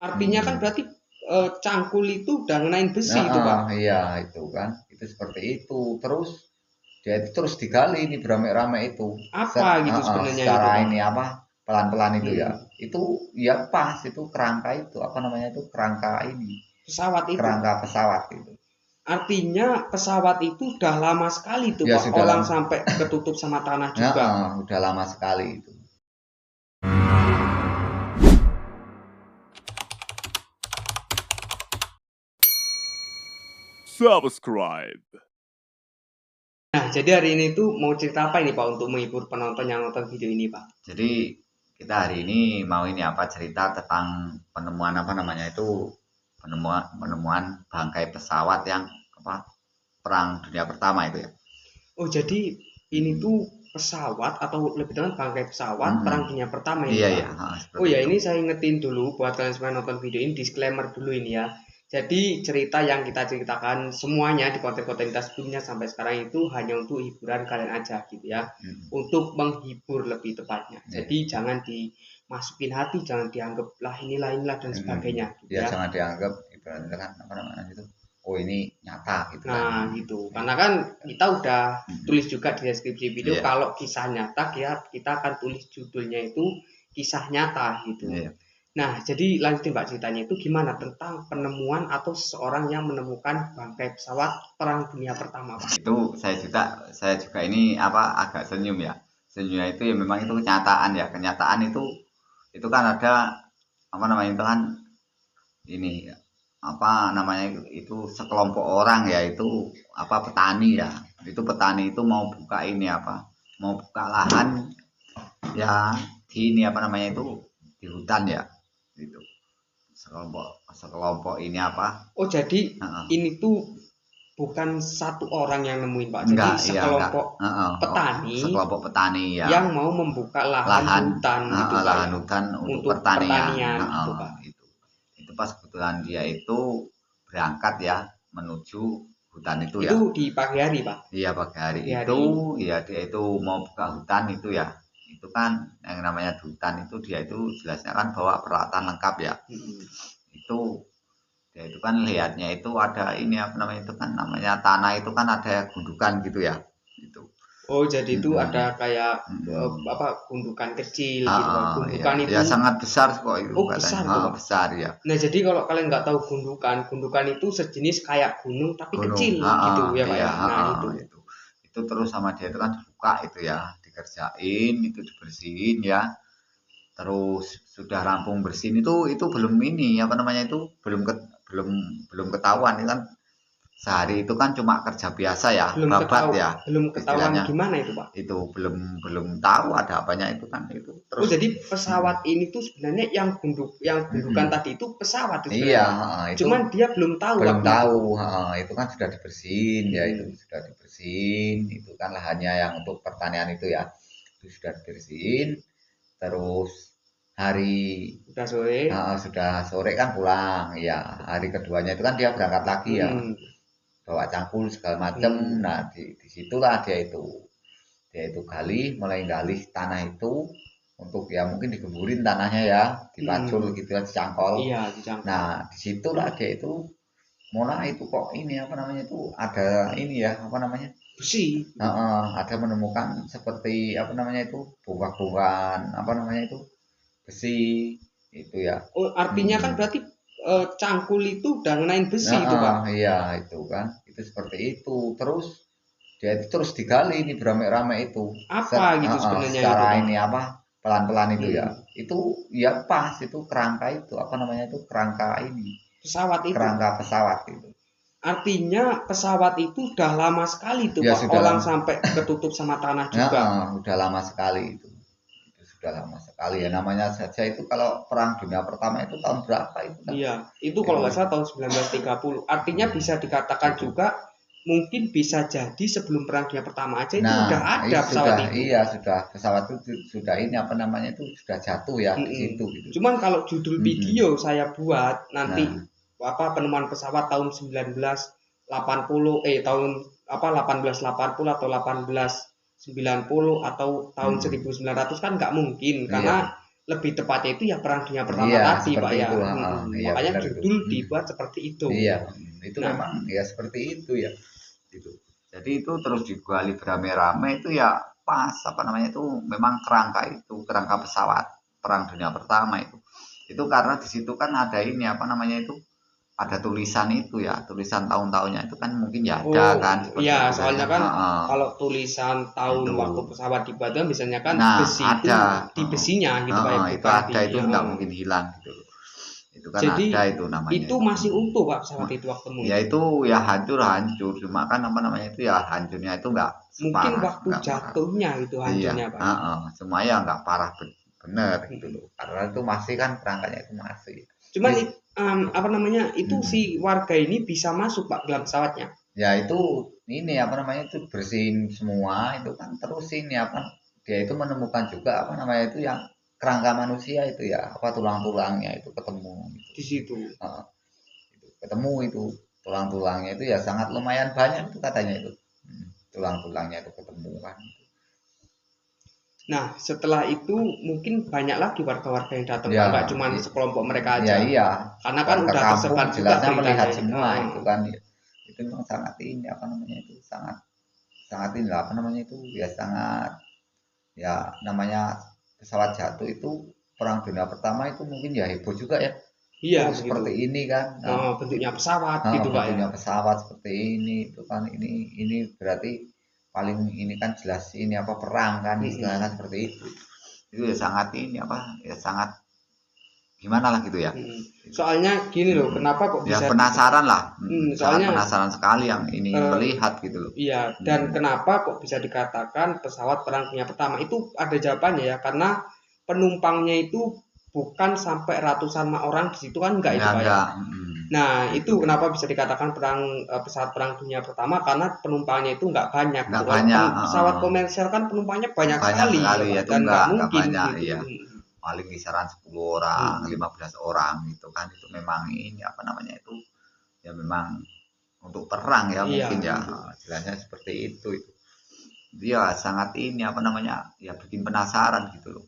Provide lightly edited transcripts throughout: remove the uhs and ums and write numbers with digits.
Artinya kan berarti cangkul itu udah ngenain besi itu, Pak. Iya itu kan, itu seperti itu. Terus dia itu terus digali ini beramai-ramai itu. Apa gitu sebenarnya Secara itu, Pak? ini apa pelan-pelan itu ya. Hmm, Itu ya pas itu kerangka itu apa namanya itu kerangka ini, pesawat itu. kerangka pesawat itu. Artinya pesawat itu udah lama sekali tuh, Ya Pak. sudah Orang lama, sampai ketutup sama tanah juga. udah lama sekali itu. Subscribe. Nah, jadi hari ini tuh mau cerita apa ini, Pak, untuk menghibur penonton yang nonton video ini, Pak? Jadi kita hari ini mau ini apa cerita tentang penemuan apa namanya itu penemuan bangkai pesawat yang apa perang dunia pertama itu ya. Oh, jadi ini tuh pesawat atau lebih tepat bangkai pesawat Perang Dunia Pertama ini, Iya Pak. iya, Oh seperti ya, itu. ini saya ingetin dulu buat kalian semua yang nonton video ini, disclaimer dulu ini ya. Jadi cerita yang kita ceritakan semuanya di konten-konten kita sebelumnya sampai sekarang itu hanya untuk hiburan kalian aja gitu ya. Untuk menghibur lebih tepatnya. Jadi jangan dimasukin hati, jangan dianggap lah inilah dan sebagainya gitu Ya ya. jangan dianggap ibaratnya kan apa namanya itu. Oh ini nyata gitu kan. Nah, gitu. Karena kan kita udah tulis juga di deskripsi video Iya. kalau kisah nyata ya kita akan tulis judulnya itu kisah nyata gitu. Iya. Nah, jadi lanjutin Pak ceritanya itu gimana tentang penemuan atau seseorang yang menemukan bangkai pesawat Perang Dunia Pertama, Pak. Itu saya juga ini apa agak senyum ya. Senyumnya itu ya memang itu kenyataan ya. Kenyataan itu kan ada apa namanya itu kan ini apa namanya itu sekelompok orang ya itu apa petani ya itu petani itu mau buka ini apa mau buka lahan ya di ini apa namanya itu di hutan ya itu sekelompok sekelompok ini apa Oh, jadi ini tuh bukan satu orang yang nemuin Pak. Jadi enggak ya enggak sekelompok petani sekelompok petani ya yang mau membuka lahan hutan gitu Pak lahan ya. hutan untuk Untuk pertanian gitu Pak. itu pas kebetulan dia itu berangkat ya menuju hutan itu ya. Itu di pagi hari, Pak. Iya pagi hari Pagi hari. itu, ya dia itu mau buka hutan itu ya. Itu kan yang namanya hutan itu dia itu jelasnya kan bawa peralatan lengkap ya. Itu dia itu kan lihatnya itu ada ini apa namanya itu kan namanya tanah itu kan ada gundukan gitu ya. Itu. Oh, jadi itu ada kayak apa gundukan kecil gitu, Pak. Gundukan iya. itu Ya sangat besar kok itu oh, besar katanya. tuh, Pak. Besar ya. Nah, jadi kalau kalian nggak tahu gundukan itu sejenis kayak gunung tapi Gunung. kecil gitu ya, Pak Iya, ya. Nah, itu. Itu terus sama dia itu kan dibuka itu ya, dikerjain, itu dibersihin ya. Terus sudah rampung bersihin itu belum ini apa namanya itu belum belum ketahuan itu kan sehari itu kan cuma kerja biasa ya, babat ya. Belum ketahuan Istilahnya gimana itu, Pak? itu belum tahu ada apanya itu kan itu. Oh, Terus jadi pesawat ini tuh sebenarnya yang gundukan tadi itu pesawat itu iya, sebenarnya. itu Cuman dia belum tahu belum waktu tahu, itu. itu kan sudah dibersihin ya itu sudah dibersihin itu kan lahannya yang untuk pertanian itu ya itu sudah dibersihin terus hari Udah sore. sudah sore kan pulang ya hari keduanya itu kan dia berangkat lagi ya bawa cangkul segala macam nah disitulah dia itu mulai gali tanah itu untuk ya mungkin dikuburin tanahnya ya dipacul gitu ya dicangkol Iya, dicangkul. nah disitulah dia itu mulai itu kok ini apa namanya itu ada ini ya apa namanya Besi. ada menemukan seperti apa namanya itu bongkar-bongkaran apa namanya itu besi itu ya. Oh, artinya kan berarti cangkul itu udah ngenain besi itu, Pak. Iya itu kan itu seperti itu terus dia itu terus digali ini beramai-ramai itu Apa gitu sebenarnya secara itu, Pak? ini apa pelan-pelan itu ya itu ya pas itu kerangka itu apa namanya itu kerangka ini Pesawat itu. kerangka pesawat itu. Artinya pesawat itu udah lama sekali tuh, Ya Pak. sudah Orang lama. sampai ketutup sama tanah juga. Udah lama sekali itu sudah lama sekali ya namanya saja itu kalau perang dunia pertama itu tahun berapa itu kan? Iya, itu kalau nggak salah tahun 1930. Artinya bisa dikatakan juga mungkin bisa jadi sebelum Perang Dunia Pertama aja itu udah ada pesawat sudah, itu. iya sudah pesawat itu sudah ini apa namanya itu sudah jatuh ya di situ gitu. Cuman kalau judul video saya buat nanti apa penemuan pesawat tahun 1980 tahun apa 1880 atau 1890 atau tahun 1900 kan nggak mungkin karena lebih tepatnya itu ya Perang Dunia Pertama Iya, tadi Pak seperti ya. itu, heeh, iya Makanya benar itu. judul dibuat seperti itu. Iya, itu Nah, memang ya seperti itu ya. Gitu. Jadi itu terus digali beramai-ramai itu ya pas apa namanya itu memang kerangka pesawat Perang Dunia Pertama itu. Itu karena di situ kan ada ini apa namanya itu ada tulisan itu ya, tulisan tahun-tahunnya itu kan mungkin ya ada oh kan seperti iya, itu kan soalnya ya. kan Heeh. kalau tulisan tahun Itu. waktu pesawat dibuat kan biasanya kan Nah, besi itu ada. di Heeh. besinya gitu Pak ya, Heeh, itu bukan di ada itu nggak mungkin hilang gitu loh. Itu kan jadi ada itu namanya itu itu. masih utuh Pak pesawat itu waktu Ya itu. itu ya hancur cuma kan apa namanya itu ya hancurnya itu nggak Mungkin separah waktu nggak parah. jatuhnya itu Iya, hancurnya Pak ya. heeh, cuma ya nggak parah bener gitu Mm-mm. loh karena itu masih kan kerangkanya itu masih Cuman jadi apa namanya itu si mm, warga ini bisa masuk Pak dalam pesawatnya. ya itu ini apa namanya itu bersihin semua itu kan terus ini apa dia itu menemukan juga apa namanya itu yang kerangka manusia itu ya apa tulang-tulangnya itu ketemu gitu. Di situ. Heeh, itu ketemu itu tulang-tulangnya itu ya sangat lumayan banyak itu katanya itu. Tulang-tulangnya itu ketemu kan. Nah, setelah itu mungkin banyak lagi warga-warga yang datang, Pak. Ya, Nggak cuma sekelompok mereka ya aja. iya. Karena kan Warga udah kampung tersebar juga jelasnya beritanya. melihat semua Heeh. itu kan. Itu memang sangat ini apa namanya itu sangat sangat ini lah, apa namanya itu ya sangat ya namanya pesawat jatuh itu Perang Dunia Pertama itu mungkin ya heboh juga ya. Iya, Oh gitu. seperti ini kan. Nah, Bentuknya pesawat gitu, Pak ya. bentuknya pesawat seperti ini itu kan ini berarti paling ini kan jelas ini apa perang kan istilahnya Mm-mm. kan seperti itu. Itu ya sangat ini apa ya sangat gimana lah gitu ya. Mm-mm. Gitu. Soalnya gini loh, kenapa kok Ya bisa penasaran lah, sangat soalnya penasaran sekali yang ini eh, melihat gitu loh. iya, dan kenapa kok bisa dikatakan pesawat Perang Dunia Pertama? Itu ada jawabannya ya, karena penumpangnya itu bukan sampai ratusan orang di situ kan enggak itu, Pak ya. Enggak, Nah, itu gitu. kenapa bisa dikatakan pesawat perang dunia pertama karena penumpangnya itu nggak banyak gitu. Enggak Kalau banyak, pesawat komersial kan penumpangnya banyak banyak sekali ya sekali Pak ya itu dan nggak enggak mungkin banyak gitu. iya. Paling kisaran 10 orang, Hmm. 15 orang gitu kan itu memang ini apa namanya itu ya memang untuk perang ya Iya mungkin ya gitu. jelasnya seperti itu. Dia sangat ini apa namanya ya bikin penasaran gitu loh.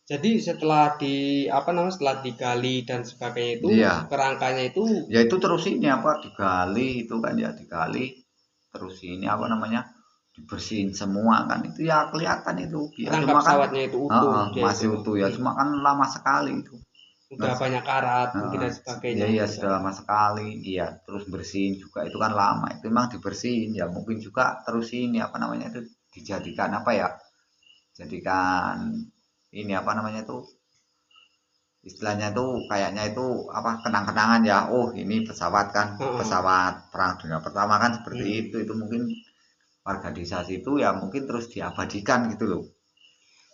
Jadi setelah setelah digali dan sebagainya itu Iya. kerangkanya itu Ya itu terus ini apa digali itu kan ya digali terus ini apa namanya dibersihin semua kan itu ya kelihatan itu ya kerangka cuma kan pesawatnya itu utuh dia masih itu. utuh ya cuma kan lama sekali itu Udah Mas, banyak karat mungkin dan ya sebagainya iya gitu Pak sudah ya. lama sekali iya terus bersihin juga itu kan lama itu memang dibersihin ya mungkin juga terus ini apa namanya itu dijadikan apa ya jadikan ini apa namanya itu istilahnya itu kayaknya itu apa kenang-kenangan ya oh ini pesawat kan Heeh. pesawat perang dunia pertama kan seperti Hmm. itu mungkin warga desa situ ya mungkin terus diabadikan gitu loh.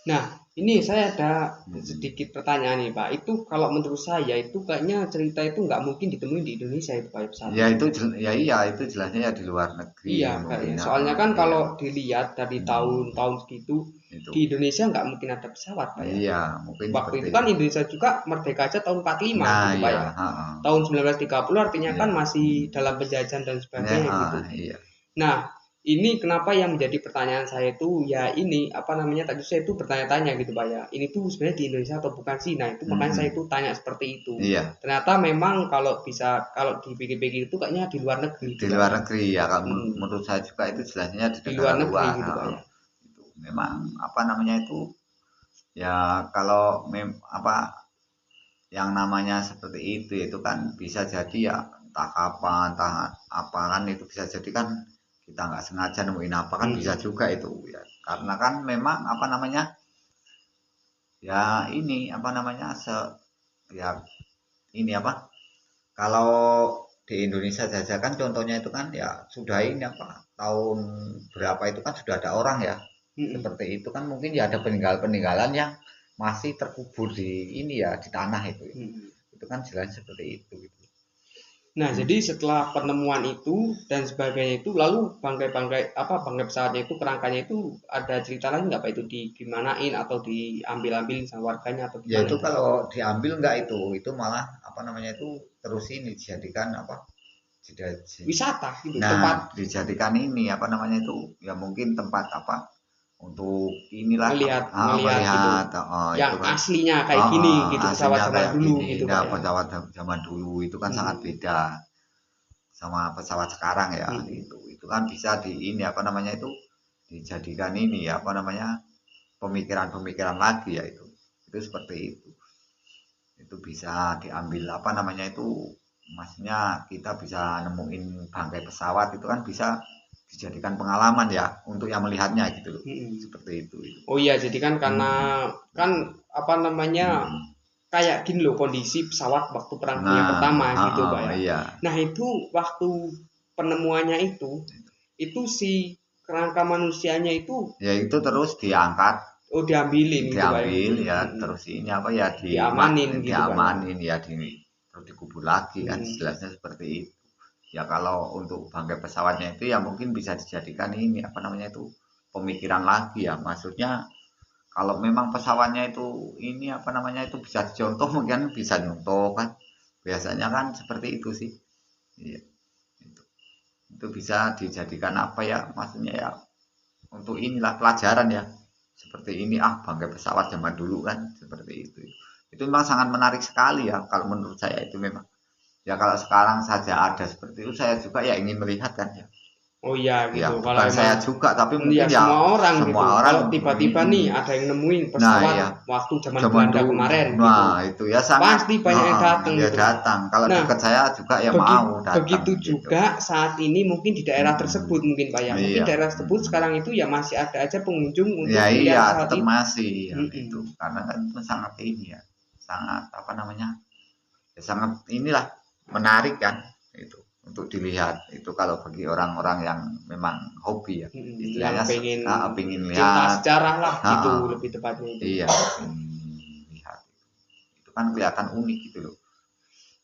Nah, ini saya ada Hmm. sedikit pertanyaan nih Pak. Itu kalau menurut saya itu kayaknya cerita itu nggak mungkin ditemuin di Indonesia itu Pak pesawat Ya itu. itu ya iya itu jelasnya ya di luar negeri Iya, mungkin kayaknya. ya, Soalnya kan iya. kalau dilihat dari Hmm. tahun-tahun segitu Itu di Indonesia nggak mungkin ada pesawat Pak ya. iya mungkin Waktu seperti itu kan Indonesia juga merdeka aja tahun 45 nah gitu Pak iya ya. ha, Tahun 1930 artinya kan iya masih dalam penjajahan dan ya, sebagainya gitu. iya Nah, ini kenapa yang menjadi pertanyaan saya itu ya ini apa namanya tadi saya itu bertanya-tanya gitu Pak ya. Ini tuh sebenarnya di Indonesia atau bukan sih? Nah, itu makanya saya itu tanya seperti itu. iya Ternyata memang kalau dipikir-pikir itu kayaknya di luar negeri di itu Pak luar ya. negeri ya kan Hmm, menurut saya juga itu jelasnya di di negara luar negeri luar gitu Pak ya. itu memang apa namanya itu ya kalau apa yang namanya seperti itu kan bisa jadi ya entah kapan entah apa kan itu bisa jadi kan kita nggak sengaja nemuin apa kan bisa Hmm. juga itu ya karena kan memang apa namanya ya ini apa namanya ya ini apa kalau di Indonesia saja kan contohnya itu kan ya sudah ini apa tahun berapa itu kan sudah ada orang ya Hmm. seperti itu kan mungkin ya ada peninggalan-peninggalan yang masih terkubur di ini ya di tanah itu ya. Hmm. Itu kan jelas seperti itu gitu. Nah, jadi setelah penemuan itu dan sebagainya itu, lalu bangkai pesawatnya itu, kerangkanya itu ada cerita lagi nggak Pak itu digimanain atau diambil-ambilin sama warganya atau Ya gimana itu itu? kalau diambil enggak itu malah apa namanya itu terus ini dijadikan apa Wisata gitu, tempat. nah dijadikan ini apa namanya itu ya mungkin tempat apa untuk inilah melihat gitu. Yang itu kan aslinya kayak gini gitu, pesawat aslinya zaman kayak dulu gini. gitu Nah, Pak ya. pesawat zaman dulu itu kan sangat beda sama pesawat sekarang ya. Itu kan bisa di ini apa namanya itu dijadikan ini apa namanya pemikiran-pemikiran lagi ya itu seperti itu bisa diambil apa namanya itu, maksudnya kita bisa nemuin bangkai pesawat itu kan bisa dijadikan pengalaman ya untuk yang melihatnya gitu loh. Seperti itu. Oh iya, jadi kan karena kan apa namanya kayak gini loh kondisi pesawat waktu perang dunia pertama gitu Pak ya. Iya. Nah itu waktu penemuannya itu si kerangka manusianya itu ya itu terus diangkat, diambilin gitu Pak ya terus ini apa ya diamanin gitu Pak ya terus dikubur lagi kan, jelasnya seperti itu ya. Kalau untuk bangkai pesawatnya itu ya mungkin bisa dijadikan ini apa namanya itu pemikiran lagi ya, maksudnya kalau memang pesawatnya itu ini apa namanya itu bisa dicontoh mungkin bisa nyontoh kan, biasanya kan seperti itu sih. Iya, itu bisa dijadikan apa ya, maksudnya ya untuk inilah pelajaran ya, seperti ini bangkai pesawat zaman dulu kan seperti itu memang sangat menarik sekali ya kalau menurut saya itu memang ya. Kalau sekarang saja ada seperti itu saya juga ya ingin melihat kan ya. Oh iya gitu. Ya, Kalau bukan saya juga tapi mungkin ya semua orang semua gitu. orang Kalau tiba-tiba nih ada yang nemuin pesawat waktu zaman Belanda dulu, kemarin itu ya sangat pasti banyak yang datang ya gitu. datang. Kalau dekat saya juga ya mau datang. Begitu juga saat ini mungkin di daerah tersebut mungkin Pak ya. Mungkin daerah tersebut sekarang itu ya masih ada aja pengunjung untuk melihat pesawat tetap masih ya, itu karena kan itu sangat ini ya, sangat apa namanya ya, sangat inilah menarik kan itu untuk dilihat itu kalau bagi orang-orang yang memang hobi ya, istilahnya pengen lihat cinta sejarah lah gitu lebih tepatnya itu. Iya, lihat itu kan kelihatan unik gitu loh.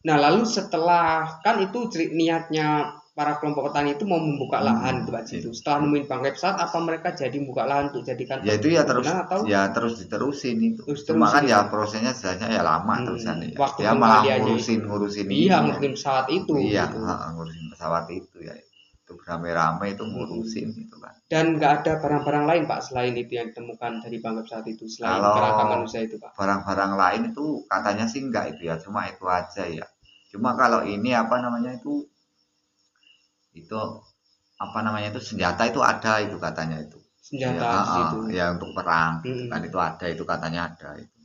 Nah lalu setelah kan itu niatnya para kelompok petani itu mau membuka lahan itu Pak Jitu. Setelah nemuin bangkai pesawat apa mereka jadi membuka lahan untuk jadikan ya itu ya terus diterusin itu. Cuma kan ya prosesnya jelasnya ya lama terusan ya. Waktu dia malah ngurusin iya ngurusin pesawat itu gitu. Ngurusin pesawat itu ya, itu rame-rame itu ngurusin gitu kan. Dan nggak ada barang-barang lain Pak selain itu yang ditemukan dari bangkai pesawat itu selain kerangka manusia itu Pak? Barang-barang lain itu katanya sih enggak itu ya, cuma itu aja ya. Cuma kalau ini apa namanya itu apa namanya itu senjata itu ada itu katanya itu. Senjata ya, ya untuk perang gitu kan, itu ada itu katanya ada itu.